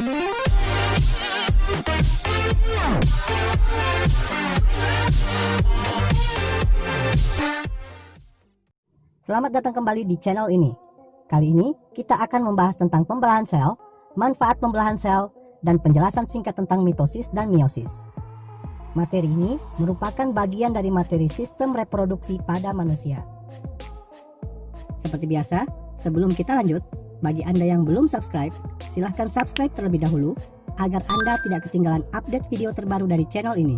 Selamat datang kembali di channel ini. Kali ini kita akan membahas tentang pembelahan sel, manfaat pembelahan sel, dan penjelasan singkat tentang mitosis dan meiosis. Materi ini merupakan bagian dari materi sistem reproduksi pada manusia. Seperti biasa, sebelum kita lanjut, bagi Anda yang belum subscribe, silahkan subscribe terlebih dahulu agar Anda tidak ketinggalan update video terbaru dari channel ini.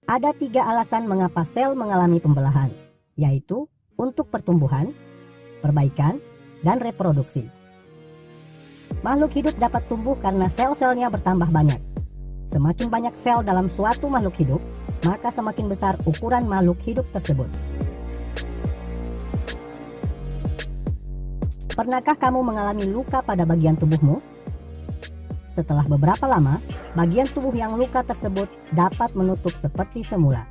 Ada 3 alasan mengapa sel mengalami pembelahan, yaitu untuk pertumbuhan, perbaikan, dan reproduksi. Makhluk hidup dapat tumbuh karena sel-selnya bertambah banyak. Semakin banyak sel dalam suatu makhluk hidup, maka semakin besar ukuran makhluk hidup tersebut. Pernahkah kamu mengalami luka pada bagian tubuhmu? Setelah beberapa lama, bagian tubuh yang luka tersebut dapat menutup seperti semula.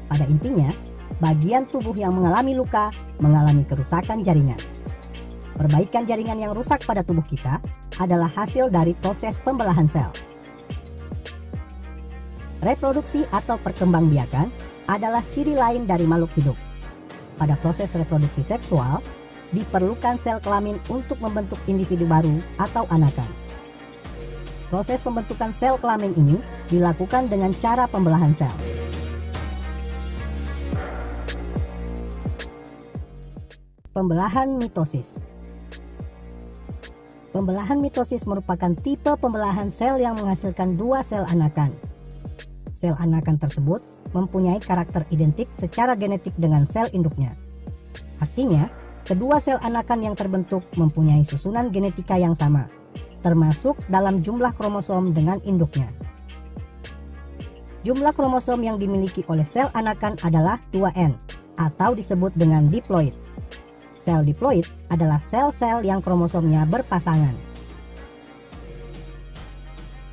Pada intinya, bagian tubuh yang mengalami luka mengalami kerusakan jaringan. Perbaikan jaringan yang rusak pada tubuh kita adalah hasil dari proses pembelahan sel. Reproduksi atau perkembangbiakan adalah ciri lain dari makhluk hidup. Pada proses reproduksi seksual, diperlukan sel kelamin untuk membentuk individu baru atau anakan. Proses pembentukan sel kelamin ini dilakukan dengan cara pembelahan sel. Pembelahan mitosis. Pembelahan mitosis merupakan tipe pembelahan sel yang menghasilkan 2 sel anakan. Sel anakan tersebut mempunyai karakter identik secara genetik dengan sel induknya. Artinya, kedua sel anakan yang terbentuk mempunyai susunan genetika yang sama, termasuk dalam jumlah kromosom dengan induknya. Jumlah kromosom yang dimiliki oleh sel anakan adalah 2N, atau disebut dengan diploid. Sel diploid adalah sel-sel yang kromosomnya berpasangan.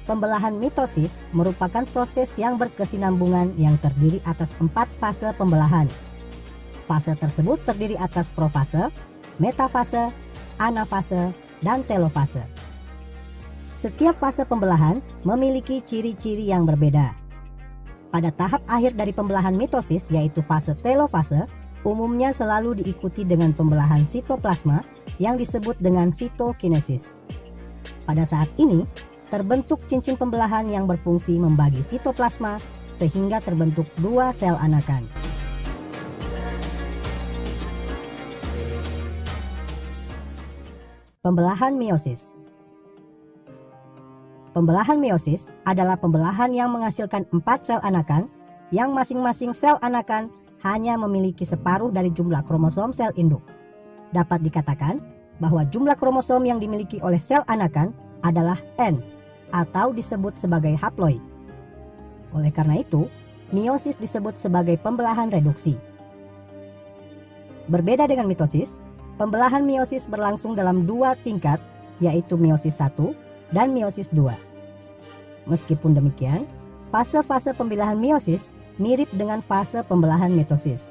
Pembelahan mitosis merupakan proses yang berkesinambungan yang terdiri atas 4 fase pembelahan. Fase tersebut terdiri atas profase, metafase, anafase, dan telofase. Setiap fase pembelahan memiliki ciri-ciri yang berbeda. Pada tahap akhir dari pembelahan mitosis, yaitu fase telofase, umumnya selalu diikuti dengan pembelahan sitoplasma yang disebut dengan sitokinesis. Pada saat ini, terbentuk cincin pembelahan yang berfungsi membagi sitoplasma sehingga terbentuk 2 sel anakan. Pembelahan meiosis. Pembelahan meiosis adalah pembelahan yang menghasilkan 4 sel anakan yang masing-masing sel anakan hanya memiliki separuh dari jumlah kromosom sel induk. Dapat dikatakan bahwa jumlah kromosom yang dimiliki oleh sel anakan adalah N, atau disebut sebagai haploid. Oleh karena itu, meiosis disebut sebagai pembelahan reduksi. Berbeda dengan mitosis, pembelahan meiosis berlangsung dalam 2 tingkat, yaitu meiosis 1 dan meiosis 2. Meskipun demikian, fase-fase pembelahan meiosis mirip dengan fase pembelahan mitosis.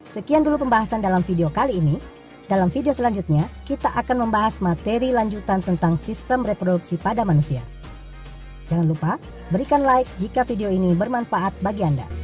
Sekian dulu pembahasan dalam video kali ini. Dalam video selanjutnya, kita akan membahas materi lanjutan tentang sistem reproduksi pada manusia. Jangan lupa berikan like jika video ini bermanfaat bagi Anda.